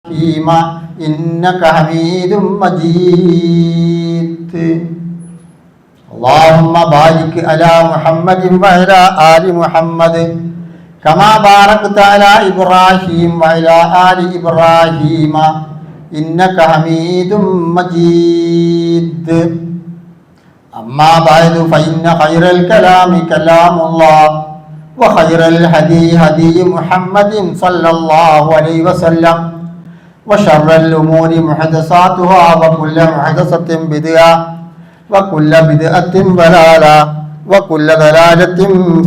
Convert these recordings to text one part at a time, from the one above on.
إنك حميد مجيد. اللهم بارك على محمد وعلى آل محمد كما باركت على إبراهيم وعلى آل إبراهيم إنك حميد مجيد. أما بعد فإن خير الكلام كلام الله وخير الهدي هدي محمد صلى الله عليه وسلم وشر الأمور محدثاتها وكل محدثة بدعة وكل بدعة ضلالة وكل ضلالة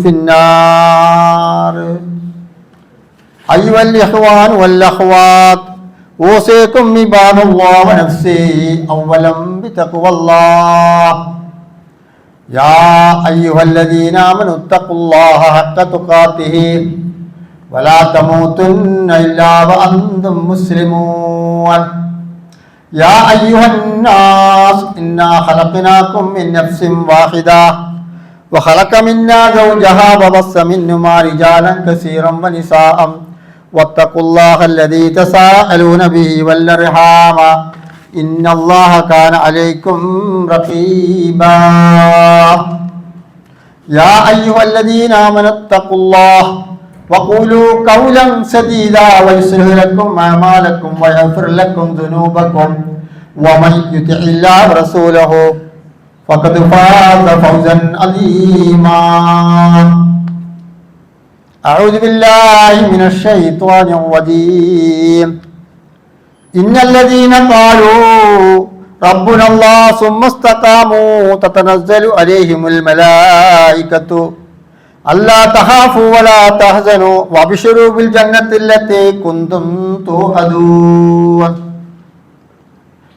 في النار. أيها الإخوان والأخوات، أوصيكم عباد الله ونفسي أولا بتقوى الله. يا أيها الذين آمنوا اتقوا الله حق تقاته ولا تموتن إلا وأنتم مسلمون. يا أيها الناس إنا خلقناكم من نفس واحدة وخلق منا زوجها وبث منهما رجالا كثيرا ونساء واتقوا الله الذي تساءلون به والأرحام إن الله كان عليكم رقيبا. يا أيها الذين آمنوا اتقوا الله وقولوا قولا سديدا ويصلح لكم أعمالكم ويغفر لكم ذنوبكم ومن يطع الله ورسوله فقد فاز فوزا عظيما. أعوذ بالله من الشيطان الرجيم. إن الذين قالوا ربنا الله ثم استقاموا تتنزل عليهم الملائكة ألا تخافوا ولا تحزنوا وابشروا بالجنة التي كنتم توعدون.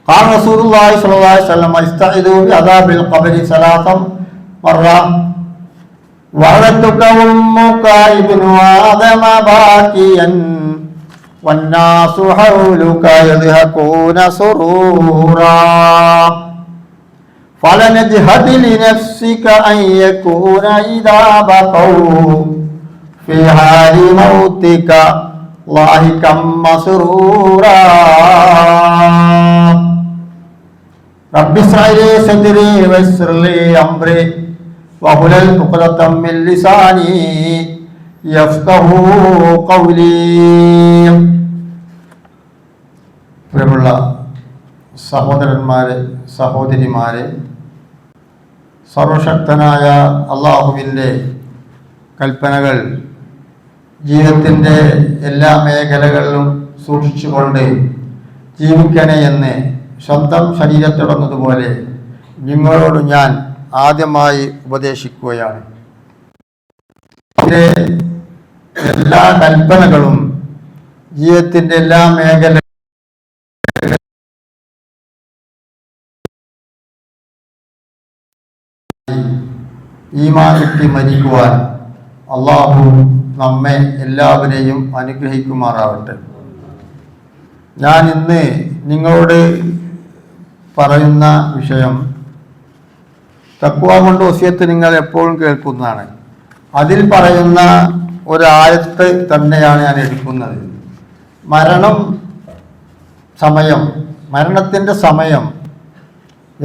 قال رسول الله صلى الله عليه وسلم استعذوا بعذاب القبر 3 مرات وولدتك أمك ابن آدم باكيا والناس حولك يضحكون سرورا فلنجهد لنفسك أن يكون إذا بقوا في حال موتك ضاحكا مسرورا. رب اشرح لي صدري ويسر لي أمري واحلل عقدة من لساني يفقهوا قولي. പ്രിയമുള്ള സഹോദരന്മാരെ, സഹോദരിമാരെ, സർവശക്തനായ അള്ളാഹുവിൻ്റെ കൽപ്പനകൾ ജീവിതത്തിൻ്റെ എല്ലാ മേഖലകളിലും സൂക്ഷിച്ചുകൊണ്ട് ജീവിക്കണേ എന്ന് സ്വന്തം ശരീരത്തിടന്നതുപോലെ നിങ്ങളോട് ഞാൻ ആദ്യമായി ഉപദേശിക്കുകയാണ്. എല്ലാ കൽപ്പനകളും ജീവിതത്തിൻ്റെ എല്ലാ മേഖല ഈമാൻ കിട്ടി മരിക്കുവാൻ അള്ളാഹു നമ്മെ എല്ലാവരെയും അനുഗ്രഹിക്കുമാറാവട്ടെ. ഞാൻ ഇന്ന് നിങ്ങളോട് പറയുന്ന വിഷയം തഖ്വ കൊണ്ട് വസിയത്ത് നിങ്ങൾ എപ്പോഴും കേൾക്കുന്നതാണ്. അതിൽ പറയുന്ന ഒരായത്ത് തന്നെയാണ് ഞാൻ എടുക്കുന്നത്. മരണത്തിൻ്റെ സമയം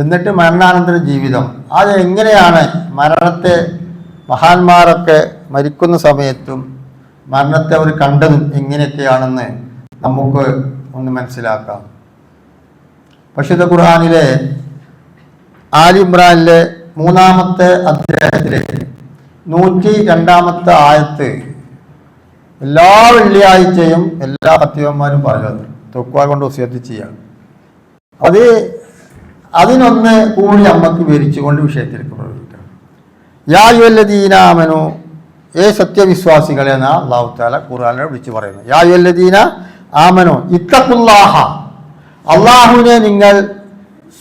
എന്നിട്ട് മരണാനന്തര ജീവിതം, അത് എങ്ങനെയാണ് മരണത്തെ മഹാന്മാരൊക്കെ മരിക്കുന്ന സമയത്തും മരണത്തെ അവർ കണ്ടതും എങ്ങനെയൊക്കെയാണെന്ന് നമുക്ക് ഒന്ന് മനസ്സിലാക്കാം. പരിശുദ്ധ ഖുർആനിലെ ആലി ഇമ്രാനിലെ 3-ാമത്തെ അധ്യായത്തിലെ 102-ാമത്തെ ആയത്ത് എല്ലാ വെള്ളിയാഴ്ചയും എല്ലാ ഖത്തീബന്മാരും പറയുന്നത് തഖ്വ കൊണ്ട് വസിയത്ത് ചെയ്യാം. അതിനൊന്ന് കൂടി അമ്മക്ക് വിവരിച്ചുകൊണ്ട് വിഷയത്തിലേക്ക് പ്രവേശിക്കാം. യാ അയ്യുഹല്ലദീന ആമനൂ, സത്യവിശ്വാസികളെ എന്നാ അല്ലാഹു തആല ഖുർആനിൽ വിളിച്ചു പറയുന്നത്. യാ അയ്യുഹല്ലദീന ആമനൂ ഇത്തഖുല്ലാഹ, അല്ലാഹുവിനെ നിങ്ങൾ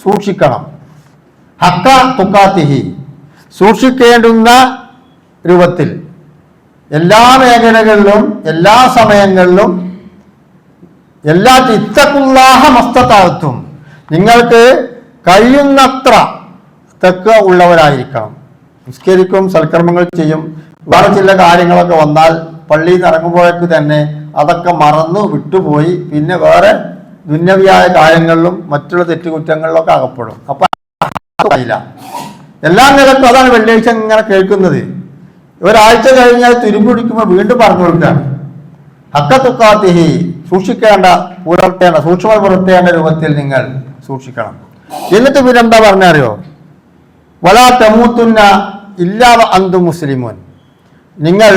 സൂക്ഷിക്കണം. ഹഖ തുഖാതിഹി, സൂക്ഷിക്കേണ്ടുന്ന രൂപത്തിൽ എല്ലാ മേഖലകളിലും എല്ലാ സമയങ്ങളിലും ഇത്തഖുല്ലാഹ മസ്തതഅതും, നിങ്ങൾക്ക് കഴിയുന്നത്ര തഖ്വ ഉള്ളവരായിരിക്കണം. നിസ്കരിക്കും, സൽക്കർമ്മങ്ങൾ ചെയ്യും, വേറെ ചില കാര്യങ്ങളൊക്കെ വന്നാൽ പള്ളിയിൽ നിന്ന് ഇറങ്ങുമ്പോഴേക്ക് തന്നെ അതൊക്കെ മറന്നു വിട്ടുപോയി പിന്നെ വേറെ ദുന്യവിയായ കാര്യങ്ങളിലും മറ്റുള്ള തെറ്റുകുറ്റങ്ങളിലൊക്കെ അകപ്പെടും. അപ്പൊ ഇല്ല എല്ലാ നിലക്കും അതാണ് വെള്ളിയാഴ്ച ഇങ്ങനെ കേൾക്കുന്നത്. ഒരാഴ്ച കഴിഞ്ഞാൽ തുരുമ്പുടിക്കുമ്പോൾ വീണ്ടും പറഞ്ഞു കൊടുക്കുകയാണ് ഹക്കത്തുക്കാത്തിഹി, സൂക്ഷിക്കേണ്ട പുലർത്തേണ്ട സൂക്ഷ്മ പുലർത്തേണ്ട രൂപത്തിൽ നിങ്ങൾ സൂക്ഷിക്കണം. എന്നിട്ട് പിന്നെന്താ പറഞ്ഞറിയോ, വലാ തമൂത്തുന്ന ഇല്ലാ അന്തും മുസ്ലിമോൻ, നിങ്ങൾ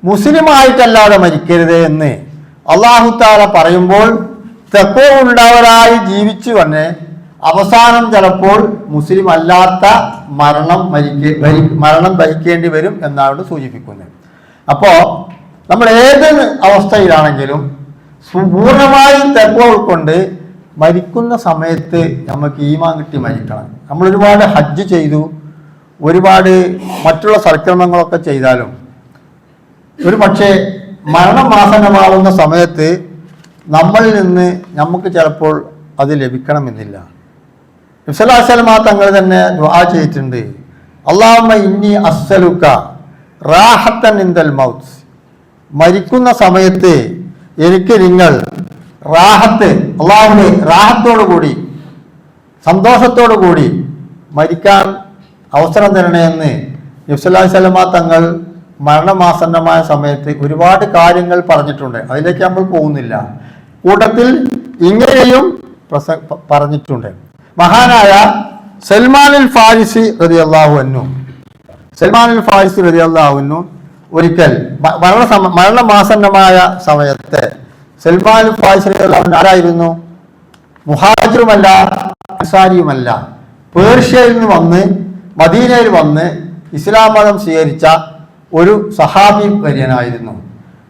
മുസ്ലിമായിട്ടല്ലാതെ മരിക്കരുത് എന്ന് അല്ലാഹു തആല പറയുമ്പോൾ തഖ്വ ഉള്ളവരായി ജീവിച്ചു വന്ന് അവസാനം ചിലപ്പോൾ മുസ്ലിം അല്ലാത്ത മരണം ഭരിക്കേണ്ടി വരും എന്നാണ് സൂചിപ്പിക്കുന്നത്. അപ്പോൾ നമ്മൾ ഏത് അവസ്ഥയിലാണെങ്കിലും പൂർണ്ണമായി തഖ്വ ഉൾക്കൊണ്ട് മരിക്കുന്ന സമയത്ത് നമുക്ക് ഈമാൻ കിട്ടി മരിക്കണം. നമ്മൾ ഒരുപാട് ഹജ്ജ് ചെയ്തു, ഒരുപാട് മറ്റുള്ള സൽക്കർമ്മങ്ങളൊക്കെ ചെയ്താലും ഒരു പക്ഷേ മരണമാസന്നമാവുന്ന സമയത്ത് നമ്മളിൽ നിന്ന് നമുക്ക് ചിലപ്പോൾ അത് ലഭിക്കണമെന്നില്ല. നബി സല്ലല്ലാഹു അലൈഹി വസല്ലം തങ്ങൾ തന്നെ ദുആ ചെയ്തിട്ടുണ്ട്, അല്ലാഹുമ്മ ഇന്നി അസ്അലുക റാഹത്തൻ ഇൻദൽ മൗത്ത്, മരിക്കുന്ന സമയത്ത് എനിക്ക് നിങ്ങൾ റാഹത്ത്, അല്ലാഹുവേ റാഹത്തോടു കൂടി സന്തോഷത്തോടു കൂടി മരിക്കാൻ അവസരം തരണേയെന്ന് നബി സല്ലല്ലാഹു അലൈഹി വസല്ലം തങ്ങൾ മരണമാസന്നമായ സമയത്ത് ഒരുപാട് കാര്യങ്ങൾ പറഞ്ഞിട്ടുണ്ട്. അതിലേക്ക് നമ്മൾ പോകുന്നില്ല. കൂട്ടത്തിൽ ഇങ്ങനെയും പറഞ്ഞിട്ടുണ്ട്. മഹാനായ സൽമാനുൽ ഫാരിസി റളിയല്ലാഹു അൻഹു, സൽമാനുൽ ഫാരിസി റളിയല്ലാഹു അൻഹു ഒരിക്കൽ മരണമാസന്നമായ സമയത്ത് സൽമാനുൽ ഫാരിസി റളിയല്ലാഹു അൻഹു ആരായിരുന്നു? മുഹാജിറുമല്ല അൻസാരിയുമല്ല, പേർഷ്യയിൽ നിന്ന് വന്ന് മദീനയിൽ വന്ന് ഇസ്ലാം മതം സ്വീകരിച്ച ഒരു സഹാബി വര്യനായിരുന്നു.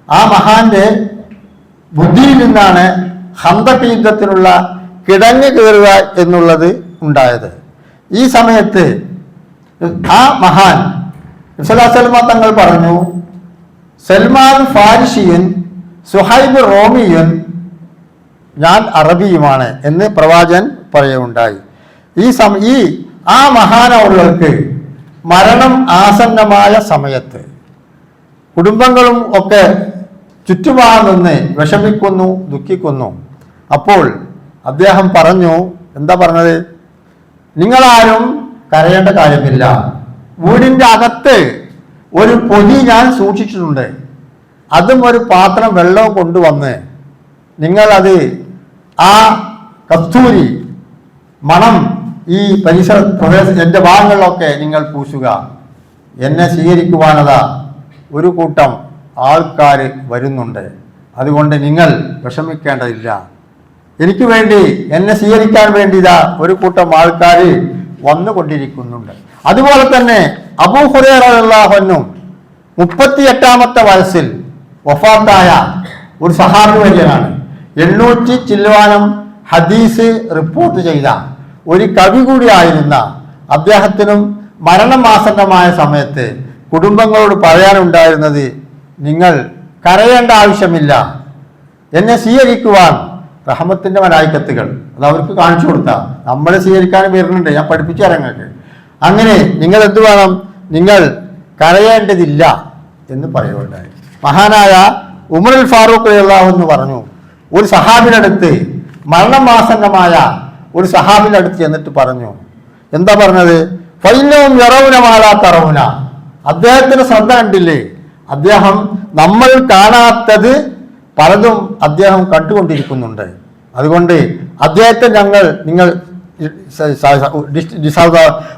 ആ മഹാന്റെ ബുദ്ധിയിൽ നിന്നാണ് ഖന്തഖ് യുദ്ധത്തിനുള്ള കിടങ്ങ് കയറുക എന്നുള്ളത് ഉണ്ടായത്. ഈ സമയത്ത് ആ മഹാൻ സല്ലല്ലാഹു അലൈഹി വസല്ലം തങ്ങൾ പറഞ്ഞു, സൽമാൻ ഫാരിസിയൻ സുഹൈബ് റോമിയൻ, ഞാൻ അറബിയുമാണ് എന്ന് പ്രവാചകൻ പറയുകയുണ്ടായി. ഈ ആ മഹാനവർക്ക് മരണം ആസന്നമായ സമയത്ത് കുടുംബങ്ങളും ഒക്കെ ചുറ്റുപാട് നിന്ന് വിഷമിക്കുന്നു, ദുഃഖിക്കുന്നു. അപ്പോൾ അദ്ദേഹം പറഞ്ഞു, എന്താ പറഞ്ഞത്? നിങ്ങളാരും കരയേണ്ട കാര്യമില്ല, വീടിൻ്റെ അകത്ത് ഒരു പൊതി ഞാൻ സൂക്ഷിച്ചിട്ടുണ്ട്, അതും ഒരു പാത്രം വെള്ളവും കൊണ്ടുവന്ന് നിങ്ങളത് ആ കസ്തൂരി മണം ഈ എൻ്റെ ഭാഗങ്ങളിലൊക്കെ നിങ്ങൾ പൂശുക. എന്നെ സ്വീകരിക്കുവാനതാ ഒരു കൂട്ടം ആൾക്കാർ വരുന്നുണ്ട്, അതുകൊണ്ട് നിങ്ങൾ വിഷമിക്കേണ്ടതില്ല. എനിക്ക് വേണ്ടി എന്നെ സ്വീകരിക്കാൻ വേണ്ടി ഇതാ ഒരു കൂട്ടം ആൾക്കാർ വന്നുകൊണ്ടിരിക്കുന്നുണ്ട്. അതുപോലെ തന്നെ അബൂ ഹുറൈറ റളിയല്ലാഹു അൻഹു 38-ാമത്തെ വയസ്സിൽ വഫാത്തായ ഒരു സഹാബി വര്യനാണ്. 800 ചില്ലുവാനം ഹദീസ് റിപ്പോർട്ട് ചെയ്ത ഒരു കവി കൂടിയായിരുന്ന അദ്ദേഹത്തിനും മരണമാസന്നമായ സമയത്ത് കുടുംബങ്ങളോട് പറയാനുണ്ടായിരുന്നത്, നിങ്ങൾ കരയേണ്ട ആവശ്യമില്ല, എന്നെ സ്വീകരിക്കുവാൻ റഹ്മത്തിന്റെ മലായിക്കത്തുകൾ അത് അവർക്ക് കാണിച്ചു കൊടുത്താൽ നമ്മളെ സ്വീകരിക്കാൻ വരുന്നുണ്ട്, ഞാൻ പഠിപ്പിച്ചു തരാം നിങ്ങൾക്ക്. അങ്ങനെ നിങ്ങൾ എന്ത് വേണം, നിങ്ങൾ കരയേണ്ടതില്ല എന്ന് പറയുകയുണ്ടായി. മഹാനായ ഉമറുൽ ഫാറൂഖ് റളിയല്ലാഹു അൻഹു പറഞ്ഞു, ഒരു സഹാബിനടുത്ത് മരണമാസന്നമായ ഒരു സഹാബിന്റെ അടുത്ത് ചെന്നിട്ട് പറഞ്ഞു, എന്താ പറഞ്ഞത്? ഫൈനവും യറൗന മാലാ തറൗന, അദ്ദേഹത്തിന് ശ്രദ്ധ കണ്ടില്ലേ, അദ്ദേഹം നമ്മൾ കാണാത്തത് പലതും അദ്ദേഹം കണ്ടുകൊണ്ടിരിക്കുന്നുണ്ട്, അതുകൊണ്ട് അദ്ദേഹത്തെ നിങ്ങൾ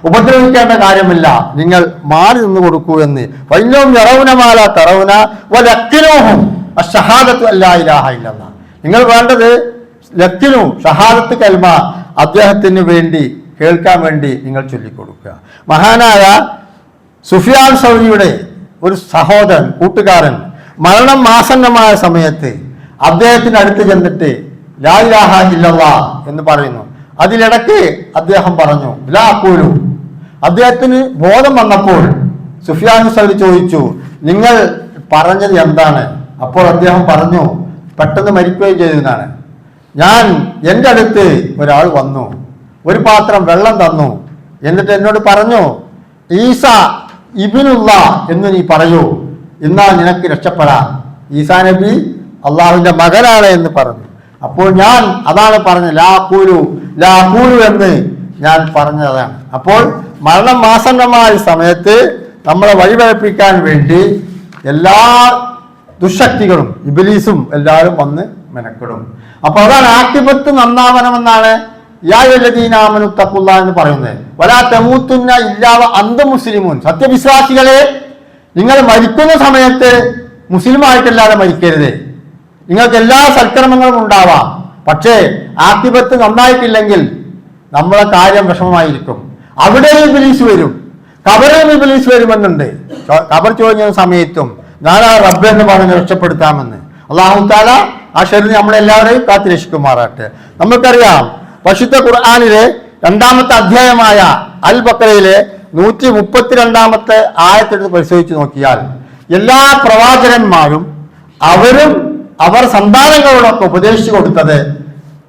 ഉപദ്രവിക്കേണ്ട കാര്യമില്ല, നിങ്ങൾ മാറി നിന്ന് കൊടുക്കൂ എന്ന്. ഫൈനവും യറൗന മാലാ തറൗന വലക്കിനൂഹും അഷ്ഹദത്തു അല്ലാ ഇലാഹ ഇല്ലല്ലാഹ്, നിങ്ങൾ വേണ്ടത് ലക്കിനു ഷഹാദത്ത് കൽമ അദ്ദേഹത്തിന് വേണ്ടി കേൾക്കാൻ വേണ്ടി നിങ്ങൾ ചൊല്ലിക്കൊടുക്കുക. മഹാനായ സുഫിയാൻ സൗരിയുടെ ഒരു സഹോദരൻ കൂട്ടുകാരൻ മരണം ആസന്നമായ സമയത്ത് അദ്ദേഹത്തിന് അടുത്ത് ചെന്നിട്ട് ലാ ഇലാഹ ഇല്ലല്ലാഹ് എന്ന് പറയുന്നു. അതിലിടക്ക് അദ്ദേഹം പറഞ്ഞു ലാ അഖൂലു. അദ്ദേഹത്തിന് ബോധം വന്നപ്പോൾ സുഫിയാൻ സൗരി ചോദിച്ചു, നിങ്ങൾ പറഞ്ഞത് എന്താണ്? അപ്പോൾ അദ്ദേഹം പറഞ്ഞു, പെട്ടെന്ന് മരിക്കുകയും ചെയ്തതാണ്, എൻ്റെ അടുത്ത് ഒരാൾ വന്നു, ഒരു പാത്രം വെള്ളം തന്നു, എന്നിട്ട് എന്നോട് പറഞ്ഞു, ഈസ ഇബ്നുല്ലാ എന്ന് നീ പറയൂ, എന്നാൽ നിനക്ക് രക്ഷപ്പെടാം. ഈസാ നബി അള്ളാഹുവിന്റെ മകനാണ് എന്ന് പറഞ്ഞു. അപ്പോൾ ഞാൻ അതാണ് പറഞ്ഞത്, ലാ ഖൂലു എന്ന് ഞാൻ പറഞ്ഞതാണ്. അപ്പോൾ മരണം ആസന്നമായ സമയത്ത് നമ്മളെ വഴിപഴപ്പിക്കാൻ വേണ്ടി എല്ലാ ദുശക്തികളും ഇബ്ലീസും എല്ലാവരും വന്ന് മെനക്കെടും. അപ്പൊ അതാണ് ആഖിബത്ത് നന്നാവണമെന്നാണ് യായുല്ലദീനാമനു തഖുല്ലാ എന്ന് പറയുന്നത്. വലാ തമൂത്തുന്ന ഇല്ലാ വഅന്തും മുസ്ലിമൂൻ, സത്യവിശ്വാസികളെ നിങ്ങൾ മരിക്കുന്ന സമയത്ത് മുസ്ലിമായിട്ടല്ലാതെ മരിക്കരുത്. നിങ്ങൾക്ക് എല്ലാ സൽക്കർമ്മങ്ങളും ഉണ്ടാവാം, പക്ഷേ ആഖിബത്ത് നന്നായിട്ടില്ലെങ്കിൽ നമ്മളെ കാര്യം വിഷമമായിരിക്കും. അവിടെ ഇബ്ലീസ് വരും, ഖബറിൽ ഇബ്ലീസ് വരുമെന്നുണ്ട്. ഖബർ ചോദിക്കുന്ന സമയത്തും നാളെ റബ്ബ് എന്ന് പറഞ്ഞ് രക്ഷപ്പെടുത്താമെന്ന്. അല്ലാഹു തആല ആ ശരീരം നമ്മളെല്ലാവരെയും കാത്തുരക്ഷിക്കുമാറാട്ടെ. നമുക്കറിയാം പരിശുദ്ധ ഖുർആനിലെ 2-ാമത്തെ അധ്യായമായ അൽ ബഖറയിലെ 132-ാമത്തെ ആയത്തെടുത്ത് പരിശോധിച്ച് നോക്കിയാൽ എല്ലാ പ്രവാചകന്മാരും അവർ സന്താനങ്ങളോടൊക്കെ ഉപദേശിച്ചു കൊടുത്തത്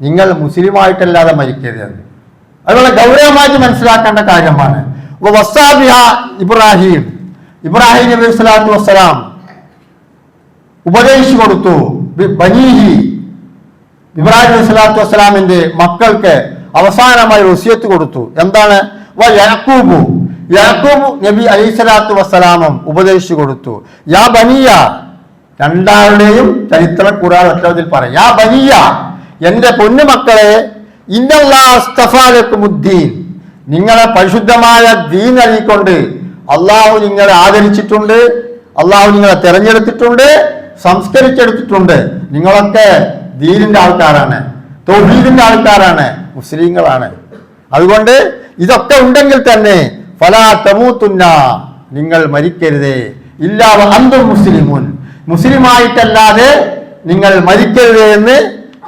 നിങ്ങൾ മുസ്ലിമായിട്ടല്ലാതെ മരിക്കരുത്. അതുപോലെ ഗൗരവമായിട്ട് മനസ്സിലാക്കേണ്ട കാര്യമാണ്. ഇബ്രാഹിം നബി സ്വല്ലല്ലാഹു അലൈഹി വസല്ലം ഉപദേശിച്ചു കൊടുത്തു ബനീഹി, ഇബ്രാഹിം നബി സ്വല്ലല്ലാഹു അലൈഹി വസല്ലമിന്റെ മക്കൾക്ക് അവസാനമായി വസിയത്ത് കൊടുത്തു. എന്താണ്? യാക്കൂബ് നബി അലൈഹി സ്വലാത്തു വസ്സലാമും ഉപദേശിച്ചു കൊടുത്തു. യാ ബനിയ, രണ്ടാളുടെയും ചരിത്ര ഖുർആൻ ഒറ്റതിൽ പറയാം. യാ ബനിയ, എന്റെ പൊന്നു മക്കളെ, ഇന്നല്ലാഹു അസ്തഫാ ലക്കുമുദ്ദീൻ, നിങ്ങളെ പരിശുദ്ധമായ ദീൻ നൽകിക്കൊണ്ട് അള്ളാഹു നിങ്ങളെ ആദരിച്ചിട്ടുണ്ട്, അള്ളാഹു നിങ്ങളെ തെരഞ്ഞെടുത്തിട്ടുണ്ട്, സംസ്കരിച്ചെടുത്തിട്ടുണ്ട്. നിങ്ങളൊക്കെ ദീനിന്റെ ആൾക്കാരാണ്, തൗഹീദിന്റെ ആൾക്കാരാണ്, മുസ്ലിങ്ങളാണ്. അതുകൊണ്ട് ഇതൊക്കെ ഉണ്ടെങ്കിൽ തന്നെ ഫലാ തമൂത്തുന്ന, നിങ്ങൾ മരിക്കരുതേ, ഇല്ലാ വഅന്തും മുസ്ലിമൂൻ, മുസ്ലിമായിട്ടല്ലാതെ നിങ്ങൾ മരിക്കരുതേ എന്ന്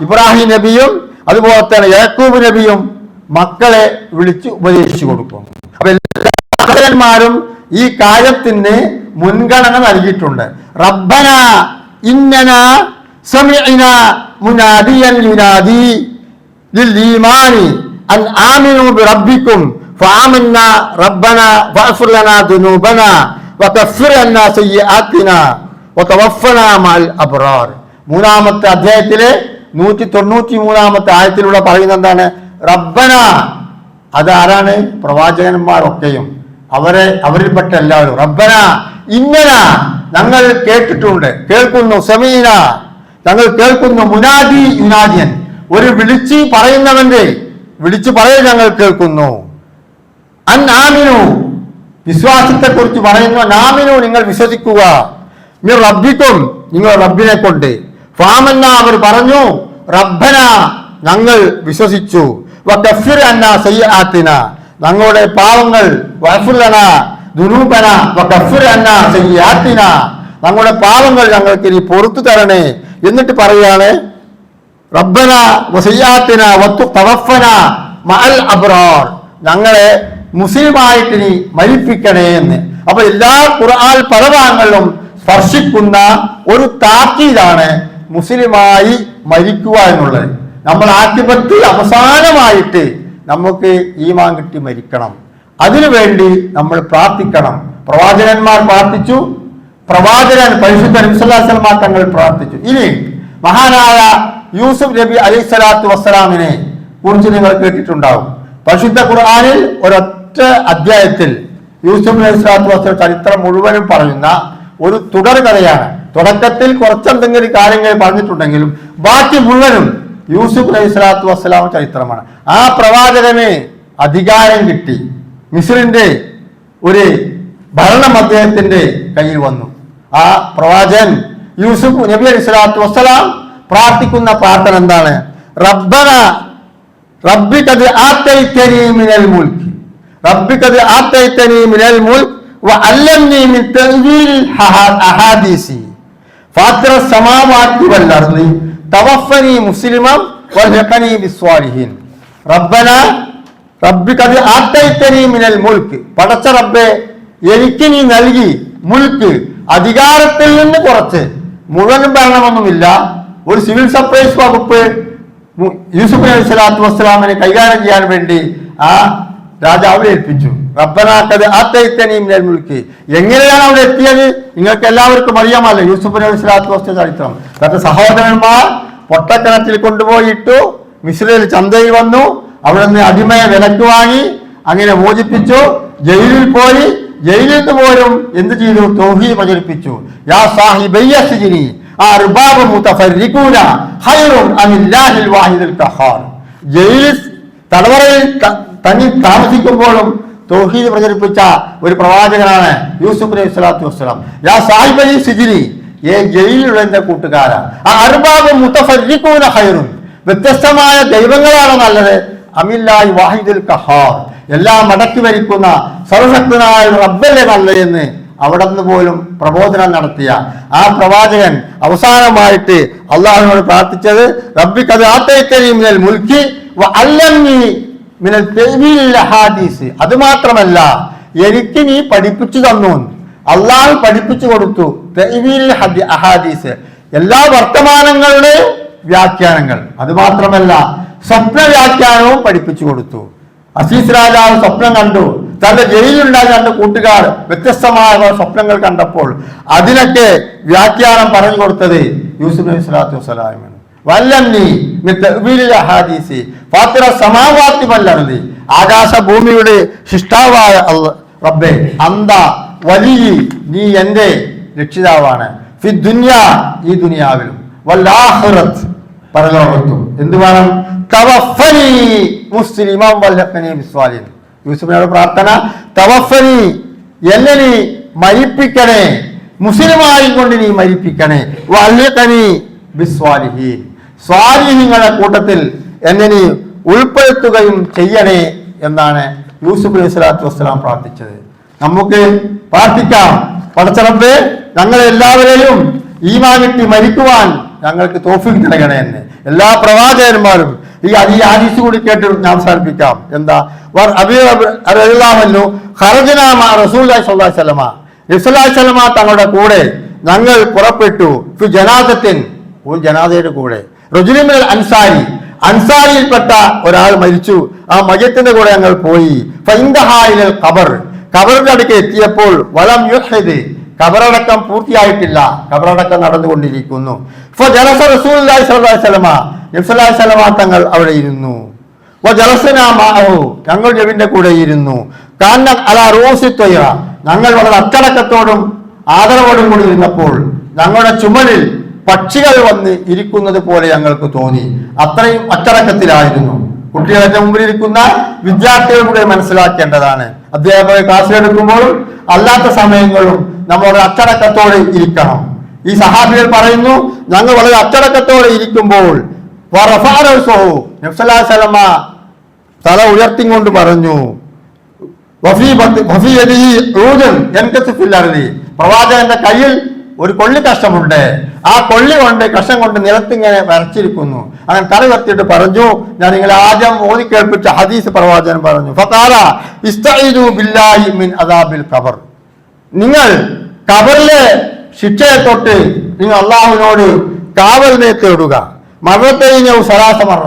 ഇബ്രാഹിം നബിയും അതുപോലെ തന്നെ യാക്കൂബ് നബിയും മക്കളെ വിളിച്ച് ഉപദേശിച്ചു കൊടുക്കും. അപ്പൊ എല്ലാവരും ഈ കാര്യത്തിന് മുൻഗണന നൽകിയിട്ടുണ്ട്. റബ്ബന ഇന്നനാ സമിഅനാ മുനാദിയൻ യുനാദി ലിൽ ഈമാനി അൻ ആമിനു ബിറബ്ബിക്കും ഫആമന്നാ റബ്ബനാ ഫഗ്ഫിർ ലനാ ദുനൂബനാ വകഫിർ അന്നാ സയ്യിആതിനാ വതവഫനാ മഅൽ അബ്റാർ. 3-ാമത്തെ അധ്യായത്തിലെ 193-ാമത്തെ ആയത്തിലൂടെ പറയുന്നത് എന്താണ്? റബ്ബന, അത് ആരാണ്? പ്രവാചകന്മാരൊക്കെയും അവരിൽപ്പെട്ട എല്ലാവരും. റബ്ബന ഇന്നന, ഞങ്ങൾ കേട്ടിട്ടുണ്ട്, കേൾക്കുന്നു, സമീന, ഞങ്ങൾ കേൾക്കുന്നു, മുനാദി യുനാദിയൻ, ഒരു വിളിച്ചു പറയുന്നവന്റെ വിളിച്ചു പറയൽ ഞങ്ങൾ കേൾക്കുന്നു. അൻ ആമിനു, വിശ്വാസത്തെ കുറിച്ച് പറയുന്നു. നാമിനു, നിങ്ങൾ വിശ്വസിക്കുക. മിർ റബ്ബിക്കും, നിങ്ങൾ റബ്ബിനെ കൊണ്ട്. ഫാമന്ന, അവർ പറഞ്ഞു, റബ്ബന, ഞങ്ങൾ വിശ്വസിച്ചു. വകഫിർ അന്നാ സയ്യിആതിന, ഞങ്ങളുടെ പാവങ്ങൾ, വഗ്ഫിർ ലനാ ദുനൂബന വകഫിർ അന്നാ സയ്യിആതിന, ഞങ്ങളുടെ പാവങ്ങൾ ഞങ്ങൾക്ക് ഇനി പുറത്തു തരണേ. എന്നിട്ട് പറയാണ് റബ്ബന വസയ്യിആതിന വതവഫന മഅൽ അബ്റാർ, ഞങ്ങളെ മുസ്ലിമായിട്ട് ഇനി മരിപ്പിക്കണേ എന്ന്. അപ്പൊ എല്ലാ ഖുർആൻ പദഭാഗങ്ങളിലും സ്പർശിക്കുന്ന ഒരു താക്കീതാണ് മുസ്ലിമായി മരിക്കുക എന്നുള്ളത്. നമ്മൾ ആഖിബത്ത് അവസാനമായിട്ട് നമുക്ക് ഈമാൻ കിട്ടി മരിക്കണം. അതിനുവേണ്ടി നമ്മൾ പ്രാർത്ഥിക്കണം. പ്രവാചകന്മാർ പ്രാർത്ഥിച്ചു, പ്രവാചകൻ പരിശുദ്ധ നബി സല്ലല്ലാഹു അലൈഹി വസല്ലം തങ്ങൾ പ്രാർത്ഥിച്ചു. ഇനി മഹാനായ യൂസുഫ് നബി അലൈഹി സ്വലാത്തു വസ്സലാമിനെ കുറിച്ച് നിങ്ങൾ കേട്ടിട്ടുണ്ടാവും. പരിശുദ്ധ ഖുർആനിൽ ഒരൊറ്റ അധ്യായത്തിൽ യൂസുഫ് നബി സ്വലാത്തു വസ്സലാം ചരിത്രം മുഴുവനും പറയുന്ന ഒരു തുടർ കഥയാണ്. തുടക്കത്തിൽ കുറച്ചെന്തെങ്കിലും കാര്യങ്ങൾ പറഞ്ഞിട്ടുണ്ടെങ്കിലും ബാക്കി മുഴുവനും യൂസുഫ് അലൈഹി സ്വലാത്തു വസ്സലാം ചരിത്രമാണ്. ആ പ്രവാചകന് അധികാരം കിട്ടി, മിസ്രിന്റെ ഒരു ഭരണം അദ്ദേഹത്തിന്റെ കയ്യിൽ വന്നു. ആ പ്രവാചകൻ യൂസുഫ് നബി അലൈഹി സ്വലാത്തു വസ്സലാം പ്രാർത്ഥിക്കുന്ന പ്രാർത്ഥന എന്താണ്? റബ്ബന റബ്ബികദ് ആതൈതനി മിനൽ മുൽക്ക്, റബ്ബികദ് ആതൈതനി മിനൽ മുൽക്ക് വഅല്ലംനി മിൻ തഅ്വീൽ അഹാദീസി ഫാത്തിറ സമാവാതി വൽ അർളി തവഫനി മുസ്ലിമൻ വൽഹിഖനി ബിസ്വാലിഹീൻ. റബ്ബന റബ്ബികദ് ആതൈതനി മിനൽ മുൽക്ക്, പടച്ച റബ്ബേ, എനിക്ക് നീ നൽകി മുൽക്ക്, അധികാരത്തിൽ നിന്ന് കുറച്ച്, മുഴുവൻ ഭരണമൊന്നുമില്ല. ഒരു സിവിൽ സപ്ലൈസ് വകുപ്പ് യൂസുഫ് അലൈഹി സ്വലാത്തു വസ്സലാമിനെ കൈകാര്യം ചെയ്യാൻ വേണ്ടി ആ രാജാവിനെ ഏൽപ്പിച്ചു. റബ്ബനാ ഖദ് ആതൈതനീ മിനൽ മുൽക്കി. എങ്ങനെയാണ് അവിടെ എത്തിയത്? നിങ്ങൾക്ക് എല്ലാവർക്കും അറിയാമല്ലോ യൂസുഫ് നബി സ്വല്ലല്ലാഹു അലൈഹി വസല്ലം ചരിത്രം. തന്റെ സഹോദരന്മാർ പൊട്ടക്കിണറ്റിൽ കൊണ്ടുപോയി ഇട്ടു. മിസ്രയിൽ ചന്തയിൽ വന്നു. അവിടെ നിന്ന് അടിമയെ വിലക്ക് വാങ്ങി, അങ്ങനെ മോചിപ്പിച്ചു. ജയിലിൽ പോയി. ജയിലിൽ നിന്ന് പോലും എന്ത് ചെയ്തു? തൗഹീദ് പ്രചരിപ്പിച്ചു. യാ സാഹിബയ്യ സിജ്നി അർബാബു മുതഫർരിഖൂന ഖൈറുൻ അമില്ലാഹിൽ വാഹിദുൽ ഖഹാർ. ജയിലിൽ തടവറയിൽ തങ്ങി താമസിക്കുമ്പോഴും തൗഹീദ് പ്രചരിപ്പിച്ച ഒരു പ്രവാചകനാണ് യൂസുഫ് നബി സ്വല്ലല്ലാഹു അലൈഹി വസല്ലം. യാ സാഹിബയ്യ സിജ്നി, ജയിലിലുള്ള എന്റെ കൂട്ടുകാരാ, അർബാബു മുതഫർരിഖൂന ഖൈറുൻ, വ്യത്യസ്തമായ ദൈവങ്ങളാണ് നല്ലത്, അമില്ലാഹി വാഹിദുൽ ഖഹാർ, എല്ലാം മടക്കി ഭരിക്കുന്ന സർവശക്തനായ റബ്ബല്ലേ നല്ലതെന്ന് അവിടെ നിന്ന് പോലും പ്രബോധനം നടത്തിയ ആ പ്രവാചകൻ അവസാനമായിട്ട് അള്ളാഹുവിനോട് പ്രാർത്ഥിച്ചത് റബ്ബി ഖദ് ആതൈതനീ മിനൽ മുൽക്കി വഅല്ലംനി മിനൽ തഅ്വീലിൽ അഹാദീസ്. അത് മാത്രമല്ല, എനിക്ക് നീ പഠിപ്പിച്ചു തന്നു. അള്ളാഹു പഠിപ്പിച്ചു കൊടുത്തു തഅ്വീലിൽ അഹാദീസ്, എല്ലാ വർത്തമാനങ്ങളുടെ വ്യാഖ്യാനങ്ങൾ. അത് മാത്രമല്ല, സ്വപ്ന വ്യാഖ്യാനവും പഠിപ്പിച്ചു കൊടുത്തു. അസീസ് രാജാവ് സ്വപ്നം കണ്ടു. തന്റെ ജയിലുണ്ടായ രണ്ട് കൂട്ടുകാർ വ്യത്യസ്തമായ സ്വപ്നങ്ങൾ കണ്ടപ്പോൾ അതിനൊക്കെ വ്യാഖ്യാനം പറഞ്ഞു കൊടുത്തത് യൂസുഫ് നബി സ്വല്ലല്ലാഹു അലൈഹി വസല്ലം. വല്ലംനി മിൻ തഅ്വീലിൽ അഹാദീസ് ഫാത്തിറ സമാവാതി വൽ അർദി, ആകാശ ഭൂമിയുടെ സൃഷ്ടാവായ റബ്ബേ, അന്ത വലിയ നീ എന്റെ രക്ഷിതാവാണ്, ഫി ദുനിയ, ഈ ദുനിയാവിലും, വൽ ആഖിറത്ത്, പരലോകത്തും. എന്ത് വേണം? തവഫനി മുസ്ലിമൻ വൽഹഖനി ബിസ്വാലിഹിൻ. യൂസുഫിനോട് പ്രാർത്ഥന, തവഫനി, എന്നെ നീ മരിപ്പിക്കണേ, മുസ്ലിമായി കൊണ്ട് നീ മരിപ്പിക്കണേ, വൽഹഖനി ബിസ്വാലിഹിൻ, സ്വാലിഹീങ്ങളുടെ കൂട്ടത്തിൽ എന്നെ നീ ഉൾപ്പെടുത്തുകയും ചെയ്യണേ എന്നാണ് യൂസുഫ് നബി സ്വല്ലല്ലാഹു അലൈഹി വസല്ലം പ്രാർത്ഥിച്ചത്. നമുക്ക് പ്രാർത്ഥിക്കാം, പടച്ച റബ്ബേ, ഞങ്ങളെ എല്ലാവരെയും ഈമാൻ കിട്ടി മരിക്കുവാൻ ഞങ്ങൾക്ക് തൗഫീഖ് നൽകണേ എന്ന് എല്ലാ പ്രവാചകന്മാരും ഈ ഹദീസ് കൂടി കേട്ട് ഞാൻ അവസാനിപ്പിക്കാം. എന്താ? തങ്ങളുടെ കൂടെ ഞങ്ങൾ പുറപ്പെട്ടു, ജനാസത്തിൻ, ഒരു ജനാസയുടെ കൂടെ, റജുലിമിനൽ അൻസാരി, അൻസാരിയിൽപ്പെട്ട ഒരാൾ മരിച്ചു, ആ മയ്യത്തിന്റെ കൂടെ ഞങ്ങൾ പോയി. ഫഇൻദഹായിലൽ ഖബർ, ഖബറിന്റെ അടുക്ക് എത്തിയപ്പോൾ വലം യുഹ്ദ്, ഖബറടക്കം പൂർത്തിയായിട്ടില്ല, ഖബറടക്കം നടന്നുകൊണ്ടിരിക്കുന്നു. ഫജലസ റസൂലുള്ളാഹി സ്വല്ലല്ലാഹു അലൈഹി വസല്ലം, നബി സ്വല്ലല്ലാഹു അലൈഹി വസല്ലം തങ്ങൾ അവിടെ ഇരുന്നു. വജലസനാ മഅഹു, ഞങ്ങൾ നബിയുടെ കൂടെ ഇരുന്നു. കാന അലാ റൂസി ത്വയ്റ, ഞങ്ങൾ വളരെ അച്ചടക്കത്തോടും ആദരവോടും കൂടി ഇരുന്നപ്പോൾ ഞങ്ങളുടെ ചുമലിൽ പക്ഷികൾ വന്ന് ഇരിക്കുന്നത് പോലെ ഞങ്ങൾക്ക് തോന്നി. അത്രയും അച്ചടക്കത്തിലായിരുന്നു. കുട്ടികളുടെ മുമ്പിൽ ഇരിക്കുന്ന വിദ്യാർത്ഥികൾ കൂടെ മനസ്സിലാക്കേണ്ടതാണ്. അധ്യാപകർ ക്ലാസ്സിലെടുക്കുമ്പോഴും അല്ലാത്ത സമയങ്ങളും നമ്മൾ അച്ചടക്കത്തോടെ ഇരിക്കണം. ഈ സഹാബികൾ പറയുന്നു, ഞങ്ങൾ വളരെ അച്ചടക്കത്തോടെ ഇരിക്കുമ്പോൾ തല ഉയർത്തിക്കൊണ്ട് പറഞ്ഞു, പ്രവാചകന്റെ കയ്യിൽ ഒരു കൊള്ളി കഷ്ണമുണ്ട്, ആ കൊള്ളി കൊണ്ട് കഷ്ണം കൊണ്ട് നിലത്തിങ്ങനെ വരച്ചിരിക്കുന്നു. അങ്ങനെ തല ഉയർത്തിയിട്ട് പറഞ്ഞു, ഞാൻ നിങ്ങളെ ആദ്യം ഓതി കേൾപ്പിച്ച ഹദീസ് പ്രവാചകൻ പറഞ്ഞു, ഫഖാല ഇസ്തഈദു ബില്ലാഹി മിൻ അദാബിൽ ഖബർ, നിങ്ങൾ ഖബറിലെ ശിക്ഷയെ തൊട്ട് നിങ്ങൾ അള്ളാഹുവിനോട് കാവലിനെ തേടുക. മറത്തേഞ്ഞു സലാസമറ,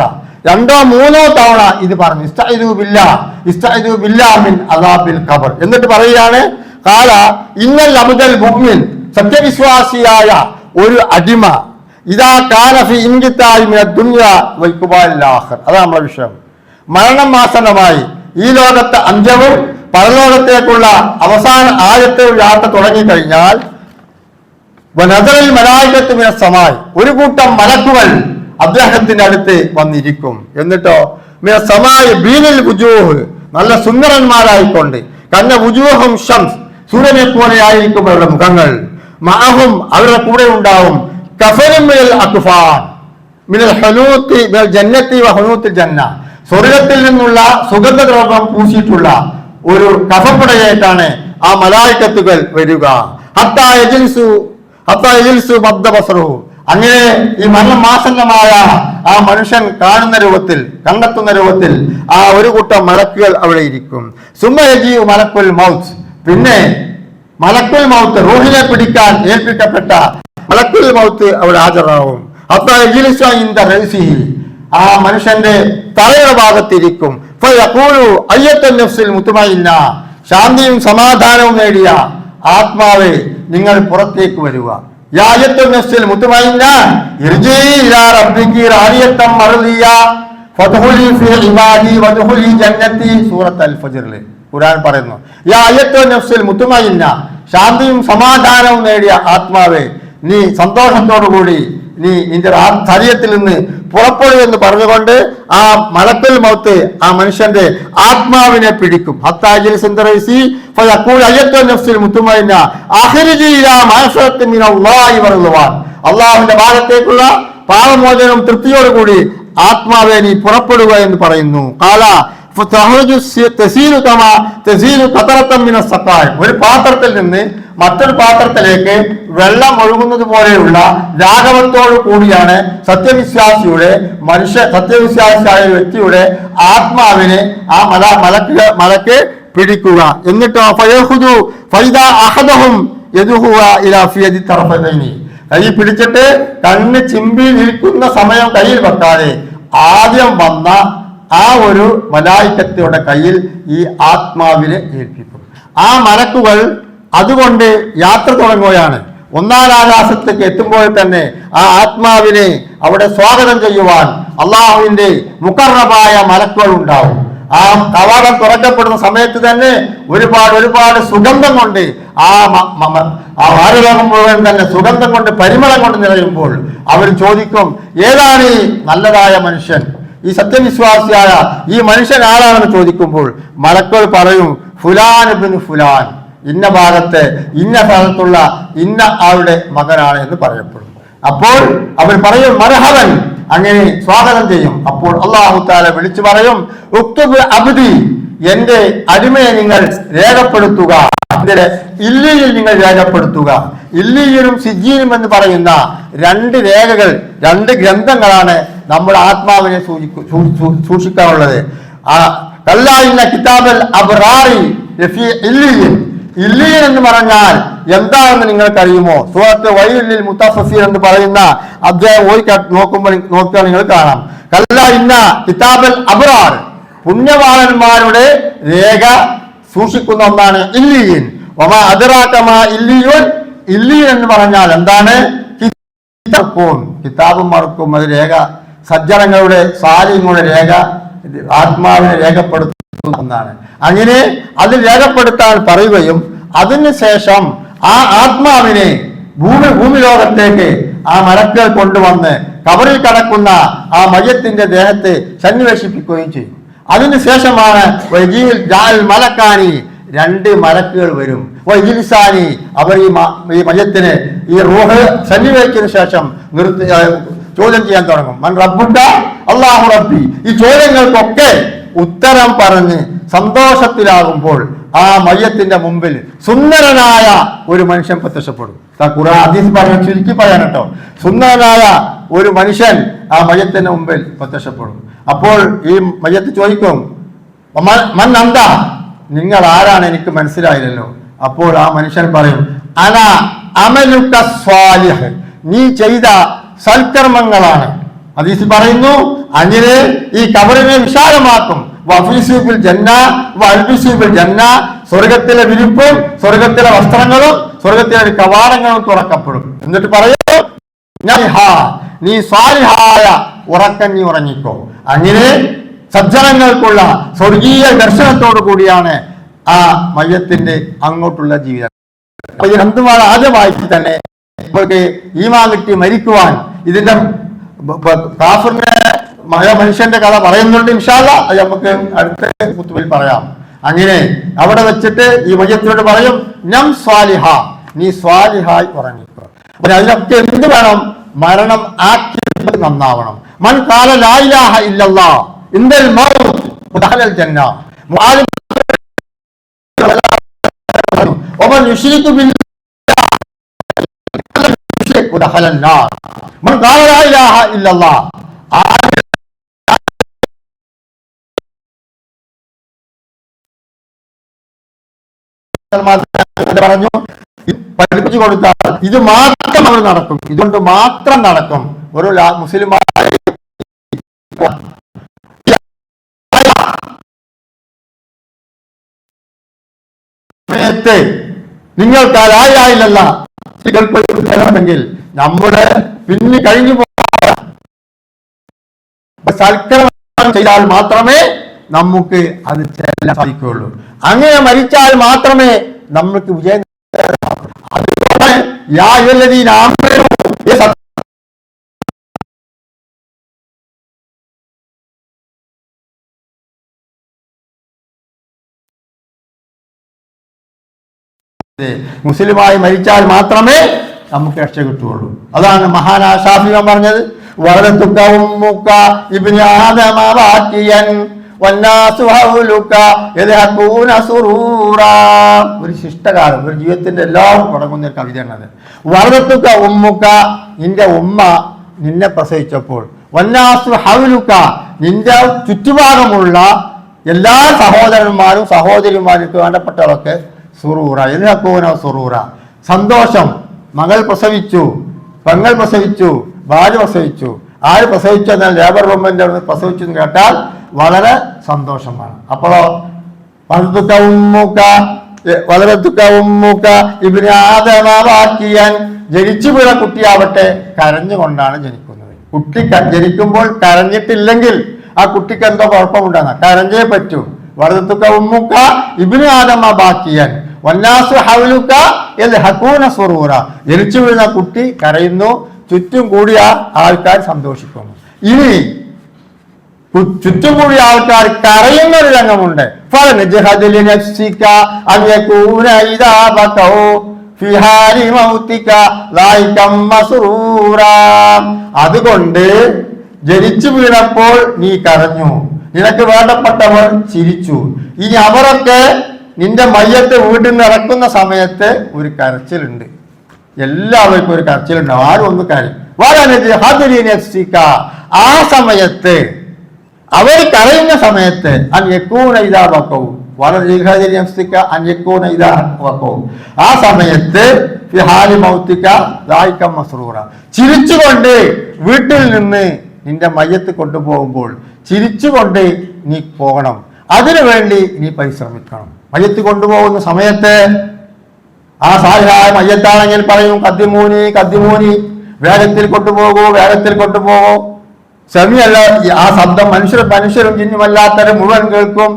രണ്ടോ മൂന്നോ തവണ ഇത് പറഞ്ഞു. ഇസ്തഈദു ബില്ലാഹി മിൻ അദാബിൽ ഖബർ. എന്നിട്ട് പറയുകയാണ്, ഖാല ഇന്നൽ അബ്ദൽ മുഅ്മിൻ, സത്യവിശ്വാസിയായ ഒരു അടിമ, ഇദാ കാന ഫി ഇൻഖിതാഇ മിനദ് ദുനിയ വൽ ഖുബാലിൽ ആഖിർ, അതാണ് നമ്മുടെ വിഷയം. മരണം ആസന്നമായി, ഈ ലോകത്തെ അന്ത്യവും പരലോകത്തേക്കുള്ള അവസാന ആദ്യത്തെ യാത്ര തുടങ്ങിക്കഴിഞ്ഞാൽ, വനദറൽ മലായികത്തു മിനസ് സമായി, ഒരു കൂട്ടം മലക്കുകൾ അദ്ദേഹത്തിന്റെ അടുത്ത് വന്നിരിക്കും. എന്നിട്ടോ മിനസ് സമായി ബീനൽ വുജൂഹ്, നല്ല സുന്ദരന്മാരായിക്കൊണ്ട്, കന്ന വുജൂഹും ഷംസ്, സൂര്യനെ പോലെ ആയിരിക്കും അവരുടെ മുഖങ്ങൾ. മഅഹും, അവരുടെ കൂടെ ഉണ്ടാവും, കഫനും മിനൽ അക്ഫാൻ മിനൽ ഹനൂത്തി മിനൽ ജന്നത്തി വ ഹനൂത്തിൽ ജന്ന, സ്വർഗ്ഗത്തിൽ നിന്നുള്ള സുഗന്ധദ്രവ്യം പൂശിയിട്ടുള്ള ഒരു കഫപ്പുടയായിട്ടാണ് ആ മലായികത്തുകൾ വരിക. ഹത്താ യജിൽസു മദ്ദ ബസറു, അങ്ങനെ ഈ മരണം ആസന്നമായ ആ മനുഷ്യൻ കാണുന്ന രൂപത്തിൽ, കണ്ടെത്തുന്ന രൂപത്തിൽ ആ ഒരു കൂട്ടം മലക്കുകൾ അവിടെ ഇരിക്കും. സുമ്മ യജീഉ മലക്കുൽ മൗത്ത്, പിന്നെ മലക്കുൽ മൗത്ത്, റൂഹിനെ പിടിക്കാൻ ഏൽപ്പിക്കപ്പെട്ട മലക്കുൽ മൗത്ത് അവിടെ ഹാജരാകും. ഹത്താ യജ്ലിസ ഇൻദ റഅസിഹി, ആ മനുഷ്യന്റെ തലയുടെ ഭാഗത്തിരിക്കും. ഫയഖൂലു അയ്യത്തുൻ നഫ്സുൽ മുത്മഇന്ന, ശാന്തിയും സമാധാനവും നേടിയ ആത്മാവെ നിങ്ങൾ പുറത്തേക്ക് വരിക. യാ അയ്യത്തുൻ നഫ്സുൽ മുത്മഇന്ന ഇർജീ ഇലാ റബ്ബികി റാദിയത്തൻ മർദിയ ഫദ്ഖുലി ഫീ ഇബാദി വദ്ഖുലി ജന്നതി. സൂറത്ത് അൽ ഫജ്റിൽ ഖുർആൻ പറയുന്നു, യാ അയ്യത്തുൻ നഫ്സുൽ മുത്മഇന്ന, ശാന്തിയും സമാധാനവും നേടിയ ആത്മാവെ, നീ സന്തോഷത്തോടുകൂടി നീ നിന്റെ ശരീരത്തിൽ നിന്ന് പുറപ്പെടുക എന്ന് പറഞ്ഞുകൊണ്ട് ആ മലക്കുൽ മൗത്ത് ആ മനുഷ്യന്റെ ആത്മാവിനെ പിടിക്കും. അള്ളാഹുവിന്റെ ഭാഗത്തേക്കുള്ള പാപമോചനം തൃപ്തിയോടുകൂടി ആത്മാവെ നീ പുറപ്പെടുക എന്ന് പറയുന്നു. ഒരു പാത്രത്തിൽ നിന്ന് മറ്റൊരു പാത്രത്തിലേക്ക് വെള്ളം ഒഴുകുന്നത് പോലെയുള്ള രാഘവത്തോടു കൂടിയാണ് സത്യവിശ്വാസിയായ വ്യക്തിയുടെ ആത്മാവിനെ ആ മലക്ക് പിടിക്കുക. എന്നിട്ടോ കൈ പിടിച്ചിട്ട് കണ്ണ് ചിമ്പി നിൽക്കുന്ന സമയം കയ്യിൽ വെക്കാതെ ആദ്യം വന്ന ആ ഒരു മലായിക്കത്തിയുടെ കയ്യിൽ ഈ ആത്മാവിനെ ഏൽപ്പിക്കും. ആ മലക്കുകൾ അതുകൊണ്ട് യാത്ര തുടങ്ങുകയാണ്. ഒന്നാം ആകാശത്തേക്ക് എത്തുമ്പോൾ തന്നെ ആ ആത്മാവിനെ അവിടെ സ്വാഗതം ചെയ്യുവാൻ അള്ളാഹുവിന്റെ മുഖർറബായ മലക്കുകൾ ഉണ്ടാവും. ആ കവാടം തുറക്കപ്പെടുന്ന സമയത്ത് തന്നെ ഒരുപാട് സുഗന്ധം കൊണ്ട് ആ ഭാരതലോകം മുഴുവൻ തന്നെ സുഗന്ധം കൊണ്ട് പരിമളം കൊണ്ട് നിറയുമ്പോൾ അവർ ചോദിക്കും, ഏതാണ് ഈ നല്ലതായ മനുഷ്യൻ, ഈ സത്യവിശ്വാസിയായ ഈ മനുഷ്യൻ ആരാണെന്ന് ചോദിക്കുമ്പോൾ മലക്കുകൾ പറയും, ഫുലാൻ ഇബ്നു ഫുലാൻ, ഇന്ന ഭാഗത്തെ ഇന്ന സ്ഥലത്തുള്ള ഇന്ന ആളുടെ മകനാണ് എന്ന് പറയപ്പെടും. അപ്പോൾ അവർ പറയും മർഹബൻ, അങ്ങനെ സ്വാഗതം ചെയ്യും. അപ്പോൾ അല്ലാഹു തആല വിളിച്ചു പറയും, ഉക്തുബ് അബ്ദി, എന്റെ അടിമയെ നിങ്ങൾ രേഖപ്പെടുത്തുക, ഇല്ലിയിൽ നിങ്ങൾ രേഖപ്പെടുത്തുക. ഇല്ലിയിലും സിജ്ജീനും എന്ന് പറയുന്ന രണ്ട് രേഖകൾ, രണ്ട് ഗ്രന്ഥങ്ങളാണ് നമ്മുടെ ആത്മാവിനെ സൂക്ഷിക്കാനുള്ളത്. കല്ലായിന്ന കിതാബൽ അബ്റാറി ലഫീ ഇല്ലിയിൻ. ഇല്ലിയൻ എന്ന് പറഞ്ഞാൽ എന്താണെന്ന് നിങ്ങൾക്കറിയുമോ? സൂറത്ത് വൈലിൽ മുത്തഫ്ഫിൻ എന്ന് പറയുന്ന അധ്യായം നോക്കിയാൽ നിങ്ങൾ കാണാം. കല്ലായിന്ന കിതാബൽ അബ്റാർ, പുണ്യവാളന്മാരുടെ രേഖ സൂക്ഷിക്കുന്ന ഒന്നാണ് ഇല്ലിയൻ. വമാ അദ്റാകമാ ഇല്ലിയുൻ, ഇല്ലിയൻ എന്ന് പറഞ്ഞാൽ എന്താണ്? കിതാബും മറക്കും. അത് രേഖ, സജ്ജനങ്ങളുടെ സാലിങ്ങളുടെ രേഖ, ആത്മാവിനെ രേഖപ്പെടുത്തുന്ന ഒന്നാണ്. അങ്ങനെ അത് രേഖപ്പെടുത്താൻ പറയുകയും അതിനുശേഷം ആ ആത്മാവിനെ ഭൂമി ലോകത്തേക്ക് ആ മലക്കുകൾ കൊണ്ടുവന്ന് കബറിൽ കിടക്കുന്ന ആ മയ്യത്തിന്റെ ദേഹത്തെ സന്നിവേശിപ്പിക്കുകയും ചെയ്യും. അതിനുശേഷമാണ് മലക്കാനി, രണ്ട് മലക്കുകൾ വരും. വൈജിലിസാനി, അവർ ഈ മയ്യത്തിന് ഈ റൂഹ് സന്നിവേശിച്ചതിനു ശേഷം ചോദ്യം ചെയ്യാൻ തുടങ്ങും. മൻ റബ്ബുക, അല്ലാഹു റബ്ബി. ഈ ചോദ്യങ്ങൾക്കൊക്കെ ഉത്തരം പറഞ്ഞ് സന്തോഷത്തിലാകുമ്പോൾ ആ മയ്യത്തിന്റെ മുമ്പിൽ സുന്ദരനായ ഒരു മനുഷ്യൻ പ്രത്യക്ഷപ്പെടും. ഖുർആൻ ഹദീസ് പറഞ്ഞു, ചുരുക്കി പറയാൻ കേട്ടോ, സുന്ദരനായ ഒരു മനുഷ്യൻ ആ മയ്യത്തിന്റെ മുമ്പിൽ പ്രത്യക്ഷപ്പെടും. അപ്പോൾ ഈ മയ്യത്ത് ചോദിക്കും, മൻ അന്ത, നിങ്ങൾ ആരാണ്, എനിക്ക് മനസ്സിലായില്ലല്ലോ. അപ്പോൾ ആ മനുഷ്യൻ പറയും, അന അമലുക സ്വാലിഹ്, നീ ചെയ്ത സൽക്കർമ്മങ്ങളാണ്. ഹദീസ് പറയുന്നു, അങ്ങനെ ഈ കബറിനെ വിശാലമാക്കും. സ്വർഗത്തിലെ വിരിപ്പും സ്വർഗത്തിലെ വസ്ത്രങ്ങളും സ്വർഗത്തിലെ കവാടങ്ങളും തുറക്കപ്പെടും. എന്നിട്ട് പറയും, നീ സ്വാലിഹായ ഉറക്കം നീ ഉറങ്ങിക്കോ. അങ്ങനെ സജ്ജനങ്ങൾക്കുള്ള സ്വർഗീയ ദർശനത്തോടു കൂടിയാണ് ആ മയ്യത്തിന്റെ അങ്ങോട്ടുള്ള ജീവിതം. അപ്പൊ ഈ രണ്ടുമാണ് ആദ്യമായിട്ട് തന്നെ നമ്മൾക്ക് ഈമാൻ കിട്ടി മരിക്കുവാൻ. ഇതിന്റെ കാഫിറിന്റെ മനുഷ്യന്റെ കഥ പറയുന്നുണ്ട്. ഇൻഷാ അല്ലാഹ് അത് നമുക്ക് അടുത്ത ഖുതുബയിൽ പറയാം. അങ്ങനെ അവിടെ വെച്ചിട്ട് ഈ മയ്യത്തിനോട് പറയും, നം സ്വാലിഹ, നീ സ്വാലിഹായി ഉറങ്ങിക്കോ. അപ്പൊ അതിനൊക്കെ എന്ത് വേണം? മരണം ആക്കിയത് നന്നാവണം. മൻ ഖാല ലാ ഇലാഹ ഇല്ലല്ലാഹ് ഇൻദൽ മൗത്ത് ദഖലൽ ജന്ന. വമൻ യുശ്രികു ബില്ലാഹി ദഖലൻ നാർ. മൻ ഖാല ലാ ഇലാഹ ഇല്ലല്ലാഹ് പറഞ്ഞു, പഠിപ്പിച്ചു കൊടുത്താൽ ഇത് മാത്രം അവർ നടക്കും, ഇതുകൊണ്ട് മാത്രം നടക്കും. ഒരു മുസ്ലിം സമയത്ത് നിങ്ങൾക്ക് ലാ ഇലാഹ ഇല്ലല്ലാഹ് ണെങ്കിൽ നമ്മുടെ പിന്നെ കഴിഞ്ഞു സൽക്കരണം ചെയ്താൽ മാത്രമേ നമുക്ക് അത് ചെല്ലാൻ സാധിക്കുകയുള്ളൂ. അങ്ങനെ മരിച്ചാൽ മാത്രമേ നമുക്ക് വിജയം. അതുകൊണ്ട് യാ അയ്യുഹല്ലദീന ആമനൂ മുസ്ലിമായി മരിച്ചാൽ മാത്രമേ നമുക്ക് രക്ഷ കിട്ടുകയുള്ളൂ. അതാണ് മഹാനായ ശാഫിഈ പറഞ്ഞത്, വലതുക ഉമ്മുക ഇബ്നു ആദമ ബാക്കിയൻ വന്നാസു ഹൗലുക യദ്ഹഖൂന സുറൂറാ. ഒരു ശിഷ്ടകാലം, ഒരു ജീവിതത്തിന്റെ എല്ലാവരും തുടങ്ങുന്ന ഒരു കവിതയാണത്. വലതുക ഉമ്മുക, നിന്റെ ഉമ്മ നിന്നെ പ്രസവിച്ചപ്പോൾ, വന്നാസു ഹൗലുക, നിന്റെ ചുറ്റുഭാഗമുള്ള എല്ലാ സഹോദരന്മാരും സഹോദരിമാർക്ക് വേണ്ടപ്പെട്ടവർക്ക് സുറൂറ യദ്ഹഖൂന സുറൂറ, സന്തോഷം. മകൾ പ്രസവിച്ചു, പെങ്ങൾ പ്രസവിച്ചു, ഭാര്യ പ്രസവിച്ചു. ആര് പ്രസവിച്ചു എന്നാൽ ലേബർ റൂമിന്റെ അവിടെ പ്രസവിച്ചു എന്ന് കേട്ടാൽ വളരെ സന്തോഷമാണ്. അപ്പോഴോ വലതുക ഉമ്മുക ഇബ്നു ആദമ ബാക്കിയൻ, ജനിച്ചു വീണ കുട്ടിയാവട്ടെ കരഞ്ഞുകൊണ്ടാണ് ജനിക്കുന്നത്. കുട്ടി ജനിക്കുമ്പോൾ കരഞ്ഞിട്ടില്ലെങ്കിൽ ആ കുട്ടിക്ക് എന്തോ കുഴപ്പമുണ്ടാകുന്ന, കരഞ്ഞേ പറ്റൂ. വലതുക ഉമ്മുക ഇബ്നു ആദമ ബാക്കിയൻ വന്നാസു ഹൗലുക യദ്ഹഖൂന സുറൂറ, ജനിച്ചു വീഴുന്ന കുട്ടി കരയുന്നു, ചുറ്റും കൂടിയ ആൾക്കാർ സന്തോഷിക്കുന്നു. ഇനി ചുറ്റും കൂടിയ ആൾക്കാർ കരയുന്ന ഒരു രംഗമുണ്ട്. അതുകൊണ്ട് ജനിച്ചു വീണപ്പോൾ നീ കരഞ്ഞു, നിനക്ക് വേണ്ടപ്പെട്ടവർ ചിരിച്ചു. ഇനി അവരൊക്കെ നിന്റെ മയ്യത്ത് വീട്ടിൽ നിന്ന് ഇറക്കുന്ന സമയത്ത് ഒരു കരച്ചിലുണ്ട്. എല്ലാവർക്കും ഒരു കരച്ചിലുണ്ടാവും. ആരും ഒന്ന് കരയും. ആ സമയത്ത് അവർ കരയുന്ന സമയത്ത് ആ സമയത്ത് ചിരിച്ചുകൊണ്ട് വീട്ടിൽ നിന്ന് നിന്റെ മയ്യത്ത് കൊണ്ടുപോകുമ്പോൾ ചിരിച്ചുകൊണ്ട് നീ പോകണം. അതിനുവേണ്ടി നീ പരിശ്രമിക്കണം. മയ്യത്ത് കൊണ്ടുപോകുന്ന സമയത്ത് ആ സാലിഹായ മയ്യത്താണെങ്കിൽ പറയും കദ്ദിമൂനി, വേഗത്തിൽ കൊണ്ടുപോകൂ, വേഗത്തിൽ കൊണ്ടുപോകൂ. സെമിയല്ല ആ ശബ്ദം മനുഷ്യരും ജിന്നുമല്ലാത്തവരും മുഴുവൻ കേൾക്കും.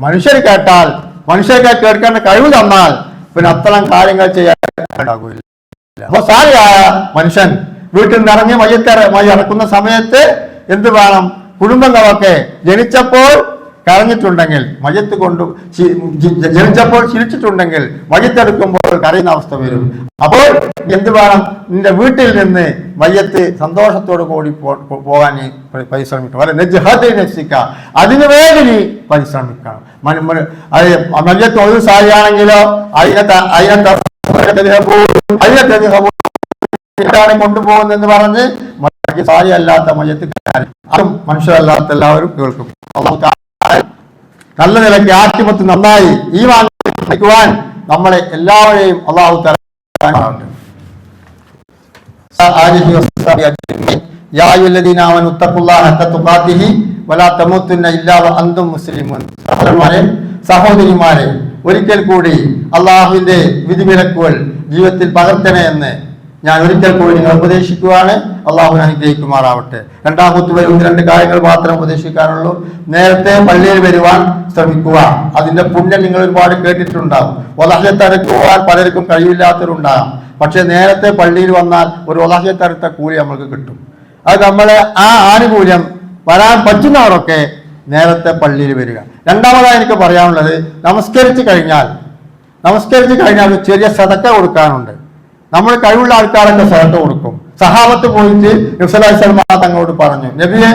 മനുഷ്യർക്ക് കേൾക്കേണ്ട കഴിവ് തന്നാൽ പിന്നെ അത്തരം കാര്യങ്ങൾ ചെയ്യാൻ ഉണ്ടാകില്ല. അപ്പൊ സാലിഹായ മനുഷ്യൻ വീട്ടിൽ നിന്ന് ഇറങ്ങി മയ്യ ഇറക്കുന്ന സമയത്ത് എന്ത് വേണം? കുടുംബങ്ങളൊക്കെ ജനിച്ചപ്പോൾ കരഞ്ഞിട്ടുണ്ടെങ്കിൽ മയ്യത്ത് ജനിച്ചപ്പോൾ ചിരിച്ചിട്ടുണ്ടെങ്കിൽ മയ്യത്തെടുക്കുമ്പോൾ കരയുന്ന അവസ്ഥ വരും. അപ്പോൾ എന്ത് വേണം? നിന്റെ വീട്ടിൽ നിന്ന് മയ്യത്ത് സന്തോഷത്തോടു കൂടി പോകാൻ നീ പരിശ്രമിക്കണം. അതിനുവേണ്ടി നീ പരിശ്രമിക്കണം. മയ്യത്ത് ഒരു സാരിയാണെങ്കിലോ അതിനെ കൊണ്ടുപോകുന്നെന്ന് പറഞ്ഞ് സാരി അല്ലാത്ത മയ്യത്ത് അതും മനുഷ്യരല്ലാത്ത എല്ലാവരും കേൾക്കും. നല്ല നിലയ്ക്ക് ആറ്റിമത്ത് നന്നായി ഈ വാങ്ങിക്കുവാൻ നമ്മളെ എല്ലാവരെയും അല്ലാഹു തആല യാ അയ്യുഹല്ലദീന ആമനൂ തഖുല്ലാഹ ഹഖ തുഖാതിഹി വലാ തമൂതുന്ന ഇല്ലാ വഅൻതും മുസ്ലിമൂൻ. സഹോദരിമാരെ, ഒരിക്കൽ കൂടി അള്ളാഹുവിന്റെ വിധിവിലക്കുകൾ ജീവിതത്തിൽ പകർത്തണേ എന്ന് ഞാൻ ഒരിക്കൽ കൂടി നിങ്ങൾ ഉപദേശിക്കുകയാണ്. അള്ളാഹുവിനെ അനുഗ്രഹിക്കുമാറാവട്ടെ. രണ്ടാമത്തെ വരുന്ന രണ്ട് കാര്യങ്ങൾ മാത്രം ഉപദേശിക്കാനുള്ളൂ. നേരത്തെ പള്ളിയിൽ വരുവാൻ ശ്രമിക്കുക. അതിന്റെ പുണ്യം നിങ്ങൾ ഒരുപാട് കേട്ടിട്ടുണ്ടാകും. ഒലഹ്യത്തറുക്കുവാൻ പലർക്കും കഴിവില്ലാത്തവരുണ്ടാകും. പക്ഷെ നേരത്തെ പള്ളിയിൽ വന്നാൽ ഒരു ഒലഹ്യത്തറുത്ത കൂലി നമ്മൾക്ക് കിട്ടും. അത് നമ്മളെ ആ ആനുകൂല്യം വരാൻ പറ്റുന്നവരൊക്കെ നേരത്തെ പള്ളിയിൽ വരിക. രണ്ടാമതായി എനിക്ക് പറയാനുള്ളത്, നമസ്കരിച്ച് കഴിഞ്ഞാൽ ഒരു ചെറിയ സദക്ക കൊടുക്കാനുണ്ട്. നമ്മൾ കഴിവുള്ള ആൾക്കാരൊക്കെ സദക്ക കൊടുക്കും. സഹാബത്ത് പോയിട്ട് നബി സല്ലല്ലാഹു അലൈഹി വസല്ലം തങ്ങളോട് പറഞ്ഞു, നബിയെ,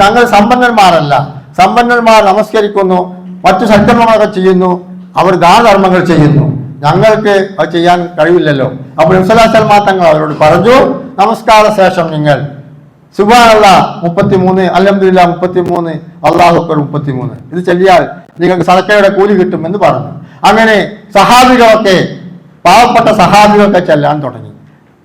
ഞങ്ങൾ സമ്പന്നന്മാർ നമസ്കരിക്കുന്നു, മറ്റു സൽക്കർമ്മങ്ങളൊക്കെ ചെയ്യുന്നു, അവർ ദാനധർമ്മങ്ങൾ ചെയ്യുന്നു, ഞങ്ങൾക്ക് അത് ചെയ്യാൻ കഴിവില്ലല്ലോ. അപ്പോൾ നബി സല്ലല്ലാഹു അലൈഹി വസല്ലം തങ്ങൾ അവരോട് പറഞ്ഞു, നമസ്കാര ശേഷം നിങ്ങൾ സുബ്ഹാനല്ലാഹ് 33, അൽഹംദുലില്ലാഹ് 33, അല്ലാഹു അക്ബർ 33 ഇത് ചൊല്ലിയാൽ നിങ്ങൾക്ക് സദക്കയുടെ കൂലി കിട്ടുമെന്ന് പറഞ്ഞു. അങ്ങനെ സഹാബികളൊക്കെ, പാവപ്പെട്ട സഹാബികളൊക്കെ ചെല്ലാൻ തുടങ്ങി.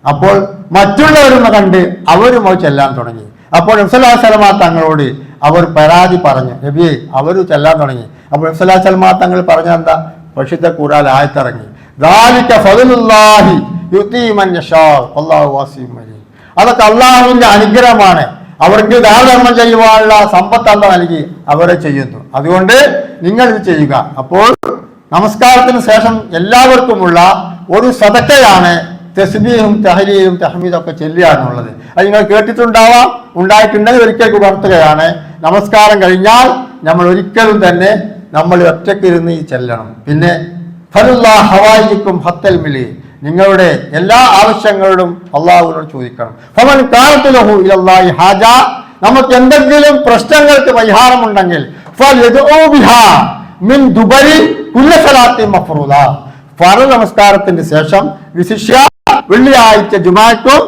അപ്പോൾ മറ്റുള്ളവരും കണ്ട് അവരും അത് ചെല്ലാൻ തുടങ്ങി. അപ്പോൾ നബി സല്ലല്ലാഹു അലൈഹി വസല്ലം തങ്ങളോട് അവർ പരാതി പറഞ്ഞു, നബിയെ, അവർ ചെല്ലാൻ തുടങ്ങി. അപ്പോൾ നബി സല്ലല്ലാഹു അലൈഹി വസല്ലം തങ്ങൾ പറഞ്ഞ എന്താ? പരിശുദ്ധ ഖുർആനിൽ ആയത്തിറങ്ങി. ദാലിക ഫദ്ലുല്ലാഹി യുതീ മൻ യശാ വല്ലാഹു വസിഉൻ അലീം. അതൊക്കെ അള്ളാഹുവിന്റെ അനുഗ്രഹമാണ്. അവർക്ക് ദാനധർമ്മം ചെയ്യുവാനുള്ള സമ്പത്ത് അല്ലാഹു നൽകി, അവരെ ചെയ്യുന്നു. അതുകൊണ്ട് നിങ്ങൾ ഇത് ചെയ്യുക. അപ്പോൾ നമസ്കാരത്തിന് ശേഷം എല്ലാവർക്കുമുള്ള ഒരു സദക്കയാണ് തസ്ബീഹും തഹ്ലീലും തഹ്മീദും ഒക്കെ ചെല്ലുക എന്നുള്ളത്. അത് നിങ്ങൾ കേട്ടിട്ടുണ്ടാവാം, ഉണ്ടായിട്ടുണ്ടെങ്കിൽ ഒരിക്കൽ ഉണർത്തുകയാണ്. നമസ്കാരം കഴിഞ്ഞാൽ നമ്മൾ ഒരിക്കലും തന്നെ നമ്മൾ ഒറ്റയ്ക്ക് ഇരുന്ന് ഈ ചെല്ലണം. പിന്നെ ഫലുല്ലാഹ് ഹവായിക്കും ഹത്തൽ മിലി, നിങ്ങളുടെ എല്ലാ ആവശ്യങ്ങളോടും അള്ളാഹുവിനോട് ചോദിക്കണം. ഫമൻ കാനത ലഹു ഇലല്ലാഹി ഹാജ, നമുക്ക് എന്തെങ്കിലും പ്രശ്നങ്ങൾക്ക് പരിഹാരമുണ്ടെങ്കിൽ ഫൽയദ്ഉ ബിഹാ മിൻ ദുബരി കുല്ല സലാത്തി മഫ്റൂദ, ഫർദ് നമസ്കാരത്തിന്റെ ശേഷം വിശിഷ്യ വെള്ളിയാഴ്ച ജുമാക്കും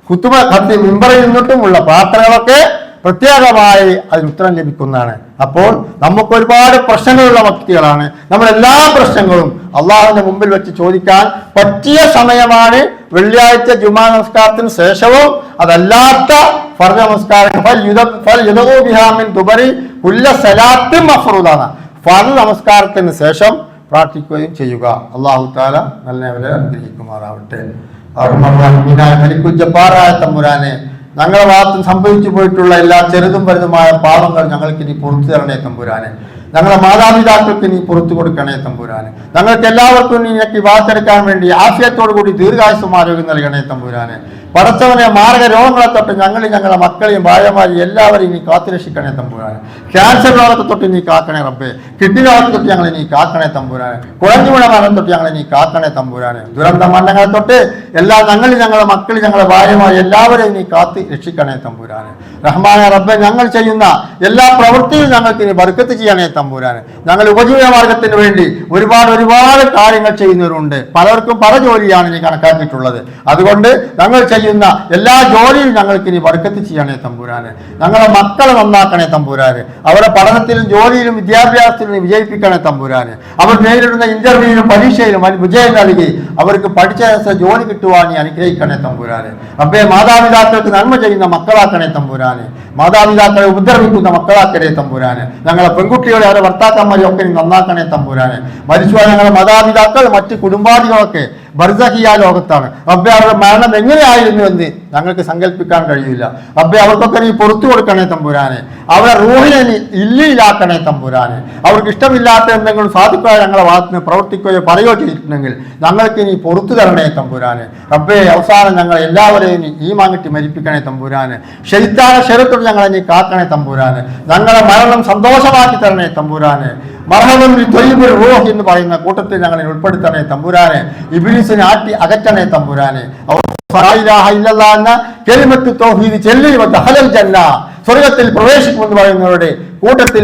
ഖുതുബ ഖത്തീബ് മിമ്പറിൽ നിന്നിട്ടുമുള്ള പ്രാർത്ഥനകളൊക്കെ പ്രത്യേകമായി അതിന് ഉത്തരം ലഭിക്കുന്നതാണ്. അപ്പോൾ നമുക്ക് ഒരുപാട് പ്രശ്നങ്ങളുള്ള വ്യക്തികളാണ്. നമ്മളെല്ലാ പ്രശ്നങ്ങളും അള്ളാഹുവിന്റെ മുമ്പിൽ വെച്ച് ചോദിക്കാൻ പറ്റിയ സമയമാണ് വെള്ളിയാഴ്ച ജുമാ നമസ്കാരത്തിന് ശേഷവും അതല്ലാത്ത ഫർദ് നമസ്കാരം ഫർദ് നമസ്കാരത്തിന് ശേഷം പ്രാർത്ഥിക്കുകയും ചെയ്യുക. അള്ളാഹു തആല നല്ലവരെ അനുഗ്രഹിക്കുമാറാവട്ടെ. ജബ്ബാറായ തമ്പുരാനെ, ഞങ്ങളുടെ ഭാഗത്ത് സംഭവിച്ചു പോയിട്ടുള്ള എല്ലാ ചെറുതും വലുതുമായ പാപങ്ങൾ ഞങ്ങൾക്ക് ഇനി പുറത്തു തരണേ തമ്പുരാനെ. ഞങ്ങളുടെ മാതാപിതാക്കൾക്ക് നീ പുറത്തു കൊടുക്കണേ തമ്പുരാനെ. ഞങ്ങൾക്ക് എല്ലാവർക്കും നീ ഞെക്കി വാർത്തെടുക്കാൻ വേണ്ടി ആഫിയത്തോടു കൂടി ദീർഘായുസ്സും ആരോഗ്യം നൽകണേ തമ്പുരാനെ. പടച്ചവനെ, മാരക രോഗങ്ങളെ തൊട്ട് ഞങ്ങളുടെ മക്കളെയും ഭാര്യമാരെയും എല്ലാവരെയും നീ കാത്തുരക്ഷിക്കണേ തമ്പുരാനെ. ക്യാൻസർ രോഗത്തെ തൊട്ട് നീ കാക്കണേ റബ്ബേ. കിഡ്നി രോഗത്തെ തൊട്ട് ഞങ്ങളെ നീ കാക്കണേ തമ്പുരാനെ. കുഴഞ്ഞുവിട മരണം തൊട്ട് ഞങ്ങളെ നീ കാക്കണേ തമ്പുരാനെ. ദുരന്ത മരണങ്ങളെ തൊട്ട് ഞങ്ങളുടെ മക്കൾ, ഞങ്ങളുടെ ഭാര്യമാരെ എല്ലാവരെയും നീ കാത്ത് രക്ഷിക്കണേ തമ്പുരാനെ. റഹ്മാനെ റബ്ബെ, ഞങ്ങൾ ചെയ്യുന്ന എല്ലാ പ്രവൃത്തിയും ഞങ്ങൾക്ക് നീ ബർക്കത്ത് ചെയ്യണേ തമ്പുരാനെ. ഞങ്ങൾ ഉപജീവന മാർഗത്തിന് വേണ്ടി ഒരുപാട് കാര്യങ്ങൾ ചെയ്യുന്നവരുണ്ട്. പലർക്കും പല ജോലിയാണ് നീ കണക്കാക്കിയിട്ടുള്ളത്. അതുകൊണ്ട് ഞങ്ങൾ ചെയ്യുന്ന എല്ലാ ജോലിയും ഞങ്ങൾക്ക് ഇനി ബർക്കത്ത് ചെയ്യണേ തമ്പുരാനെ. ഞങ്ങളെ മക്കളെ നന്നാക്കണേ തമ്പുരാനെ. അവരുടെ പഠനത്തിലും ജോലിയിലും വിദ്യാഭ്യാസത്തിലും വിജയിപ്പിക്കണേ തമ്പുരാനെ. അവർ നേരിടുന്ന ഇന്റർവ്യൂവിലും പരീക്ഷയിലും വിജയം നൽകി അവർക്ക് പഠിച്ച ജോലി കിട്ടുവാൻ നീ അനുഗ്രഹിക്കണേ തമ്പുരാനെ. റബ്ബേ, മാതാപിതാക്കൾക്ക് നന്മ ചെയ്യുന്ന മക്കളാക്കണേ തമ്പുരാനെ. മാതാപിതാക്കളെ ഉപദ്രവിക്കുന്ന മക്കളാക്കണേ തമ്പുരാനെ. ഞങ്ങളെ പെൺകുട്ടികളെ അവരുടെ ഭർത്താക്കന്മാരെ ഒക്കെ നന്നാക്കണേ തമ്പുരാനെ. മരിച്ചുപോയ ഞങ്ങളുടെ മാതാപിതാക്കൾ, മറ്റ് കുടുംബാദികളൊക്കെ ബർസഖിയ ലോകത്താണ്. റബ്ബേ, അവരുടെ മരണം എങ്ങനെയായിരുന്നു എന്ന് ഞങ്ങൾക്ക് സങ്കല്പിക്കാൻ കഴിയില്ല. റബ്ബേ, അവർക്കൊക്കെ നീ പുറത്തു കൊടുക്കണേ തമ്പുരാനെ. അവരുടെ റൂഹിനെ നീ ഇല്ലിയിലാക്കണേ തമ്പുരാനെ. അവർക്ക് ഇഷ്ടമില്ലാത്ത എന്തെങ്കിലും സാധുക്കളെ ഞങ്ങളെ ഭാഗത്ത് നിന്ന് പ്രവർത്തിക്കുകയോ പറയുകയോ ചെയ്തിട്ടുണ്ടെങ്കിൽ ഞങ്ങൾക്ക് നീ പുറത്തു തരണേ തമ്പുരാനെ. റബ്ബേ, അവസാനം ഞങ്ങൾ എല്ലാവരെയും നീ ഈമാൻ കിട്ടി മരിപ്പിക്കണേ തമ്പുരാനെ. ശൈത്താന ശരത്തോട് ഞങ്ങളെ നീ കാക്കണേ തമ്പുരാനെ. ഞങ്ങളുടെ മരണം സന്തോഷമാക്കി തരണേ തമ്പുരാനെ. മർഹബൻ ത്വയ്യിബുർ റൂഹ് എന്ന് പറയുന്ന കൂട്ടത്തിൽ ഞങ്ങളെ ഉൾപ്പെടുത്തണേ തമ്പുരാനെ. ഇബ്ലീസിനെ ആട്ടി അകറ്റണേ തമ്പുരാനെ. എന്ന കലിമത്ത് തൗഹീദ് ചൊല്ലി ദഖലൽ ജന്ന, സ്വർഗ്ഗത്തിൽ പ്രവേശിക്കുമെന്ന് പറയുന്നവരുടെ കൂട്ടത്തിൽ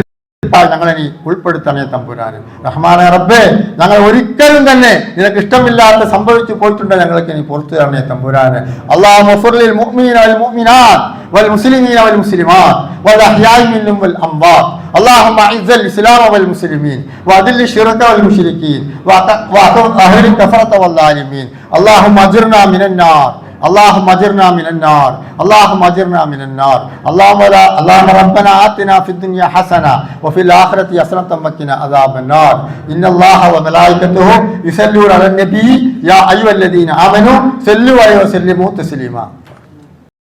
ഞങ്ങളെ നീ ഉൾപ്പെടുത്തണേ തമ്പുരാനെ. റഹ്മാനെ റബ്ബേ, ഞങ്ങൾ ഒരിക്കലും തന്നെ നിനക്ക് ഇഷ്ടമില്ലാത്ത സംഭവിച്ചു പോയിട്ടുണ്ട്, ഞങ്ങൾക്ക് നീ പുറത്തു തരണേ തമ്പുരാനെ. അല്ലാഹുമ്മ ഫർലിൽ മുഅ്മിനീന വൽ മുഅ്മിനാത്ത് വൽ മുസ്ലിമീന വൽ മുസ്ലിമാത്ത് വൽ അഹ്യാഇ മിൻഹും വൽ അംവാത്ത്. اللهم اعز الاسلام والمسلمين واذل الشرك والمشركين واهل الكفرة والظالمين. اللهم اجرنا من النار، اللهم اجرنا من النار، اللهم اجرنا من النار. اللهم ربنا آتنا في الدنيا حسنة وفي الآخرة حسنة وقنا عذاب النار. إن الله وملائكته يصلون على النبي يا أيها الذين آمنوا صلوا عليه وسلموا تسليما.